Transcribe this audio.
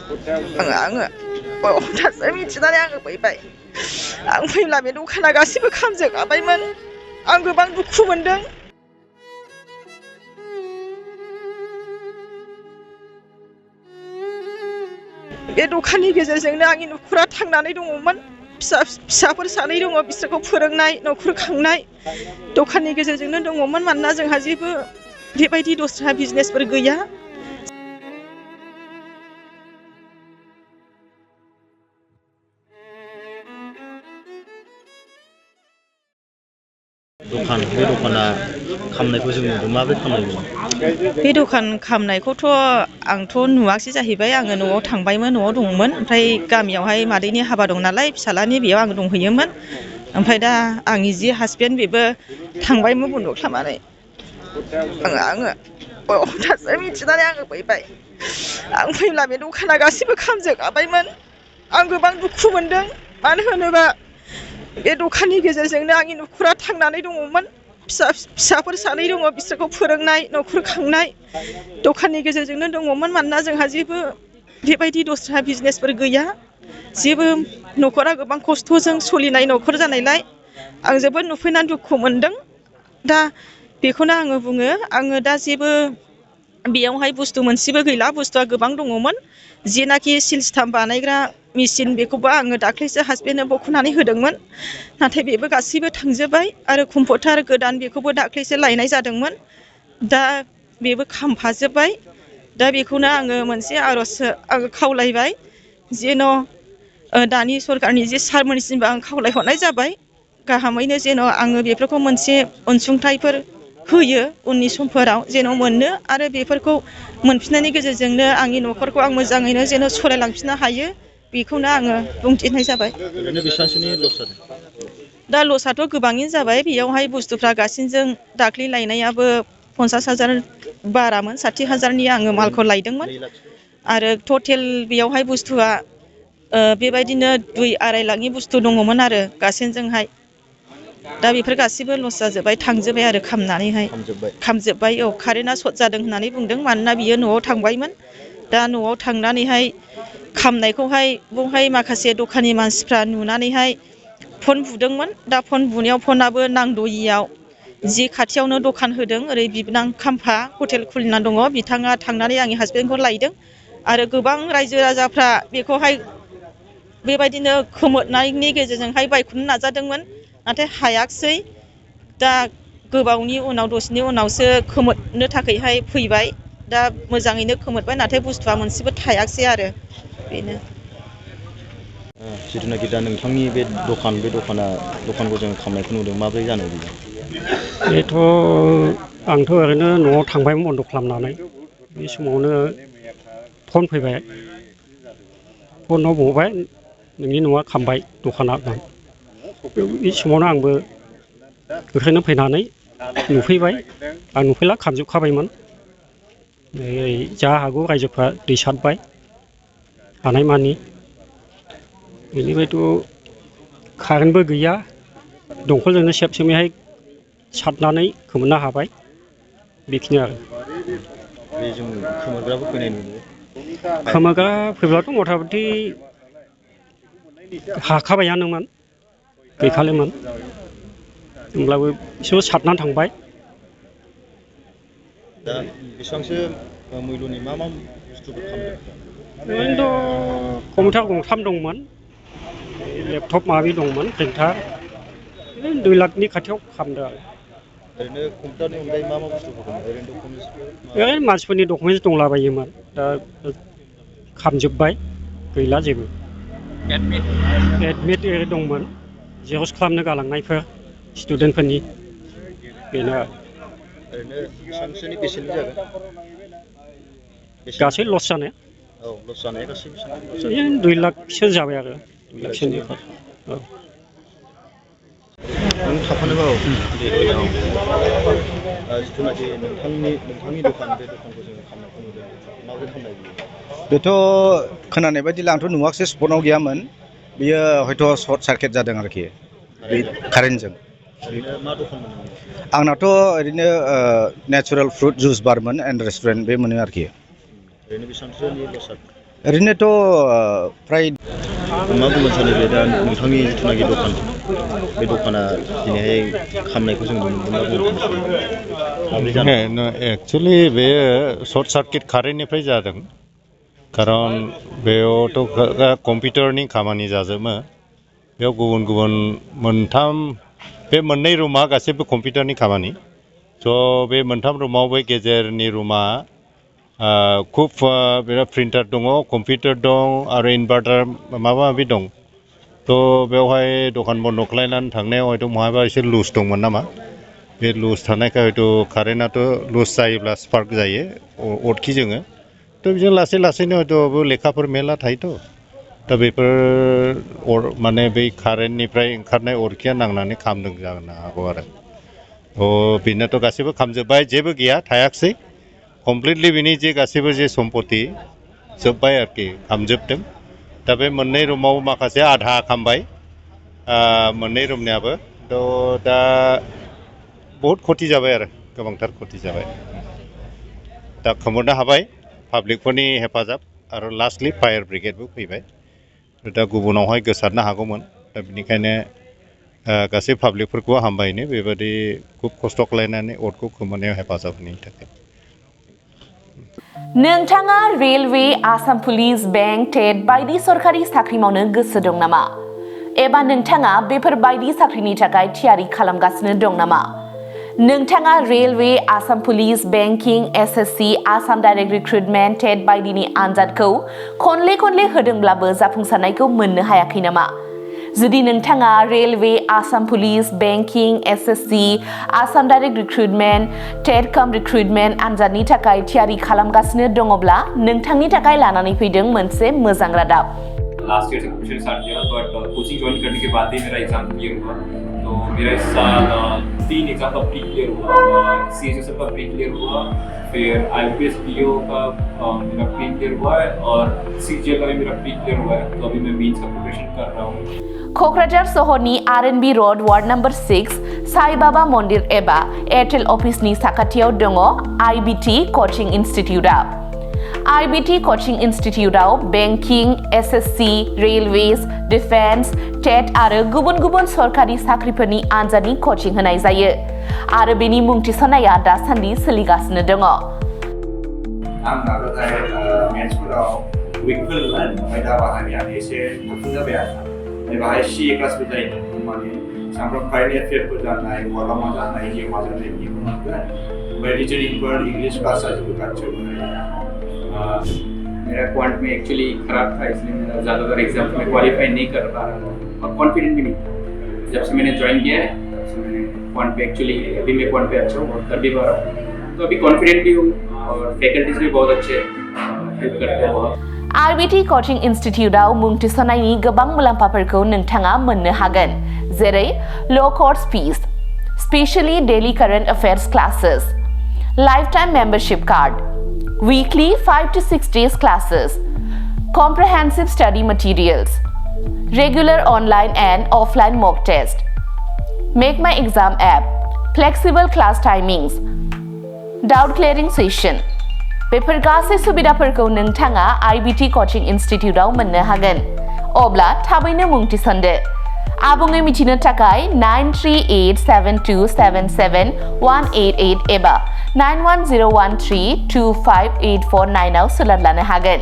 आङो हथातसो मिथिनानै आङो फैबाय आं फैब्ला बे दखाना गासिबो खामजोबखाबायमोन आं गोबां दुखु मोनदों बे दखाननि गेजेरजोंनो आंनि नखरा थांनानै दङमोन फिसाफोर सानै दङ बिसोरखौ फोरोंनाय नखर खांनाय दखाननि गेजेरजोंनो दङमोन मानोना जोंहा जेबो बेबायदि दस्रा बिजनेसफोर गैया बे दखाना खामनायखौ जों नुदों माबोरै खामनाय बे दखान खामनायखौथ' आंथ' नुवाखसै जाहैबाय आङो न'आव थांबायमोन न'आव दंमोन ओमफ्राय गामियावहाय मादैनि हाबा दं नालाय फिसालानि बेयाव आं दंहैयोमोन ओमफ्राय दा आंनि जि हासबेन्ड बेबो थांबायमोन बन्द खालामनानै आङो हथातसो मिथिनानै आङो फैबाय आं फैब्ला बे दखाना गासिबो खामजोबखाबायमोन आं गोबां दुखु मोनदों मानो होनोबा बे दखाननि गेजेरजोंनो आंनि नखरा थांनानै दङमोन फिसाफोर सानै दङ बिसोरखौ फोरोंनाय नखर खांनाय दखाननि गेजेरजोंनो दङमोन मानोना जोंहा जेबो बेबायदि दस्रा बिजनेसफोर गैया जेबो नखरा गोबां खस्थ'जों सोलिनाय नखर जानायलाय आं जोबोद नुफैनानै दुखु मोनदों दा बेखौनो आङो बुङो आङो दा जेबो बेयावहाय बुस्थु मोनसेबो गैला बुस्थुआ गोबां दङमोन जेनाखि सिल सिथाम बानायग्रा मेचिन बेखौबो आङो दाख्लैसो हासबेन्डनो बख'नानै होदोंमोन नाथाय बेबो गासैबो थांजोब्बाय आरो कम्पिउटार गोदान बेखौबो दाख्लैसो लायनाय जादोंमोन दा बेबो खामफाजोब्बाय दा बेखौनो आङो मोनसे आर'जसो आङो खावलायबाय जेन' दानि सरकारनि जे सारमोननिसिमबो आं खावलायहरनाय जाबाय गाहामैनो जेन' आङो बेफोरखौ मोनसे अनसुंथाइफोर होयो उननि समफोराव जेन' मोनो आरो बेफोरखौ मोनफिननायनि गेजेरजोंनो आंनि नखरखौ आं मोजाङैनो जेन' सालायलांफिननो हायो बेखौनो आङो बुंथिनाय जाबाय दा लसआथ' गोबाङैनो जाबाय बेयावहाय बुस्थुफ्रा गासिनजों दाख्लै लायनायाबो 50,000 बारामोन 60,000नि आङो मालखौ लायदोंमोन आरो टटेल बेयावहाय बुस्थुआ बेबायदिनो 2-2.5 लाखनि बुस्थु दङमोन आरो गासैजोंहाय दा बेफोर गासिबो लस जाजोब्बाय थांजोब्बाय आरो खामजोब्बाय औ कारेन्टआ सर्ट जादों होननानै बुंदों मानोना बियो न'आव थांबायमोन दा न'आव थांनानैहाय खामनायखौहाय बहाय माखासे दखाननि मानसिफ्रा नुनानैहाय फन बुदोंमोन दा फन बुनायाव फनाबो नांद'यियाव जि खाथियावनो दखान होदों ओरै बिबोनां खाम्फा हटेल खुलिना दङ बिथाङा थांनानै आंनि हासबेन्डखौ लायदों आरो गोबां रायजो राजाफ्रा बेखौहाय बेबायदिनो खोमोरनायनि गेजेरजोंहाय बायख'नो नाजादोंमोन नाथाय हायाखसै दा गोबावनि उनाव दसेनि उनावसो खोमोरनो थाखायहाय फैबाय दा मोजाङैनो खोमोरबाय नाथाय बुस्थुआ मोनसेबो थायाखसै आरो बेनो जिथुनाखि दा नोंथांनि बे दखानखौ जों खामनायखौ नुदों माबोरै जानाय बियो बेथ' आंथ' ओरैनो न'आव थांबायमोन बन्द खालामनानै बे समावनो फन फैबाय फनाव बुंबाय नोंनि न'आ खामबाय दखाना बे समावनो आंबो बेखायनो फैनानै नुफैबाय आं नुफैला खामजोबखाबायमोन जा हागौ रायजोफ्रा दै सारबाय हानायमानि बेनिफ्रायथ' कारेन्टबो गैया दंखलजोंनो सेबसेबैहाय सारनानै खोमोरनो हाबाय बेखिनि आरो बे जों खोमोरग्राबो फैनाय नुयो खोमोरग्रा फैब्लाथ' मथा मथि हाखाबायानोमोन गैखालिमोन होमब्लाबो बिसोरबो सारनानै थांबाय दा बेसेबांसो मुल्यनि मा बुस्थुफोर खालामदों ओरैनोथ' कम्पिउटार गंथाम दंमोन लेपटप माबि दंमोन प्रिन्टार 2 लाखनि खाथियाव खालामदों आरो ओरैनो कम्पिउटारनि अनगायै मा बुस्थुफोर दं ओरैनो मानसिफोरनि डकुमेन्टस दंलाबायोमोन दा खामजोब्बाय गैला जेबो एडमिट दंमोन जेरक्स खालामनो गालांनायफोर स्टुडेन्टफोरनि बेनो ओरैनो बेसेबांसोनि बेसेननि जागोन गासै लस जानाया औ लस जानाया गासै 2 लाखसो जाबाय आरो 2 लाखसोनि औ नों थाफानोबा जिथुनाखि नोंथांनि दखान बे दखानखौ जोङो खालामनायखौ नुदों माबोरै खालामनाय बेथ' खोनानाय बायदिब्ला आंथ' नुवाखसै स्पटआव गैयामोन बियो हयथ' सर्ट सार्किट जादों आरोखि बे कारेन्टजों मा दखान आंनाथ' ओरैनो नेचारेल फ्रुट जुइस बारमोन एन्ड रेस्टुरेन्ट बे मोनो आरोखि ओरैनो बेसेबांसोनि लस जादों ओरैनोथ' फ्राय मा बुंनो सानो बे दा नोंथांनि जिथुनाखि दखान बे दखाना दिनैहाय खामनायखौ जों नुनो मोनदों। एक्सुवेलि बेयो सर्ट सार्किट कारेन्टनिफ्राय जादों खारन बेयावथ' कम्पिउटारनि खामानि जाजोबो बेयाव गुबुन गुबुन मोनथाम बे मोननै रुमा गासैबो कम्पिउटारनि खामानि स' बे मोनथाम रुमाव बे गेजेरनि रुमा खुब बिराद प्रिन्टार दङ कम्पिउटार दं आरो इनभार्टार माबा माबि दं थ' बेवहाय दखान बन्द' खालायनानै थांनायाव हयथ' महाबा एसे लुज दंमोन नामा बे लुज थानायखाय हयथ' कारेन्टआथ' लुज जायोब्ला स्पार्क जायो अरखि जोङो थ' बिदिनो लासै लासैनो हयथ' लेखाफोर मेरला थायोथ' दा बेफोर माने बै कारेन्टनिफ्राय ओंखारनाय अरखिया नांनानै खामदों जानो हागौ आरो थ' बेनोथ' गासैबो खामजोब्बाय जेबो गैया थायाखिसै कमप्लिटलि बिनि जे गासैबो जे सम्पति जोब्बाय आरोखि खामजोबदों दा बे मोननै रुमाव माखासे आधा खामबाय मोननै रुमनियाबो थ' दा बहुद खथि जाबाय आरो गोबांथार खथि जाबाय दा खोमोरनो हाबाय पाब्लिकफोरनि हेफाजाब आरो लास्टलि फायार ब्रिगेडबो फैबाय दा गुबुनावहाय गोसारनो हागौमोन दा बेनिखायनो गासै पाब्लिकफोरखौ हामबायनो बेबायदि खुब खस्थ' खालायनानै अरखौ खोमोरनायाव हेफाजाब होनायनि थाखाय नोंथाङा रेलवे आसाम पुलिस बेंक टेट बायदि सरकारि साख्रि मावनो गोसो दं नामा एबा नोंथाङा बेफोर बायदि साख्रिनि थाखाय थियारि खालामगासिनो दं नामा नोंथाङा railway Assam police banking SSC Assam direct recruitment TET बायदिनि आनजादखौ खनले होदोंब्लाबो जाफुंसारनायखौ मोननो हायाखै नामा जुदि नोंथाङा railway Assam police banking SSC Assam direct recruitment TET cum recruitment आनजादनि थाखाय थियारि खालामगासिनो दङब्ला नोंथांनि थाखाय लानानै फैदों मोनसे मोजां रादाब लास्ट ईयर से प्रिपरेशन स्टार्ट किया बट कोचिंग ज्वाइन करने के बाद ही मेरा एग्जाम क्लियर हुआ तो मेरा इस साल 3 एग्जाम का प्री क्लियर हुआ सीएचएसएल का प्री क्लियर हुआ फिर आईपीएस पीओ का मेरा प्री क्लियर हुआ है और सीजीएल का भी मेरा प्री क्लियर हुआ है तो अभी मैं मेंस का प्रिपरेशन कर रहा हूँ क'क्राझार सहरनि RNB road ward number 6 Sai Baba मन्दिर एबा एयारटेल अफिसनि साखाथियाव दङ आईबीटी कोचिं इन्स्टिट्यूटआ आईबीटी कोचिं इन्स्टिट्यूटआव banking SSC railways defence TET आरो गुबुन सरकारि साख्रिफोरनि आनजादनि कोचिं होनाय जायो आरो बेनि मुं थिसननाया दासान्दि सोलिगासिनो दङ आं नाजाथाय मेथ्सफोराव उइकफोर नालाय ओमफ्राय दा बाहायनायानो एसे थाबसिन जाबाय आरो बाहाय सीए क्लासबो जायो माने सामफ्राम कारेन्ट एफेयारफोर जानाय वार्डआव मा जानाय जियाव मा जानाय बिदिखौ मोनगोन ओमफ्राय रिजनिंफोर इंग्लिश क्लास जाजोबो गासैबो मेरा क्वांट में एक्चुअली खराब था इसलिए मेरा ज़्यादातर एग्जाम में क्वालिफाई नहीं कर पा रहा था और कॉन्फिडेंट भी नहीं जब से मैंने ज्वाइन किया है तब से मैंने क्वांट पे एक्चुअली अभी मैं क्वांट पे अच्छा हूँ और कर भी पा रहा हूँ तो अभी कॉन्फिडेंट भी हूँ और फैकल्टीज भी बहुत अच्छे हेल्प करते हैं बहुत आईबीटी कोचिं इन्स्टिट्यूटआव मुं थिसननायनि गोबां मुलाम्फाफोरखौ नोंथाङा मोननो हागोन जेरै लो course fees specially daily current affairs classes lifetime membership card weekly 5 to 6 days classes, comprehensive study materials, regular online and offline mock test, Make My Exam app, flexible class timings, doubt clearing session. बेफोर गासै सुबिदाफोरखौ नोंथाङा IBT coaching इन्स्टिट्यूटआव मोननो हागोन अब्ला थाबैनो मुं थिसनदो आबुङै मिथिनो थाखाय 9387277188 एबा 9101325849 आव सोलोंनो हागोन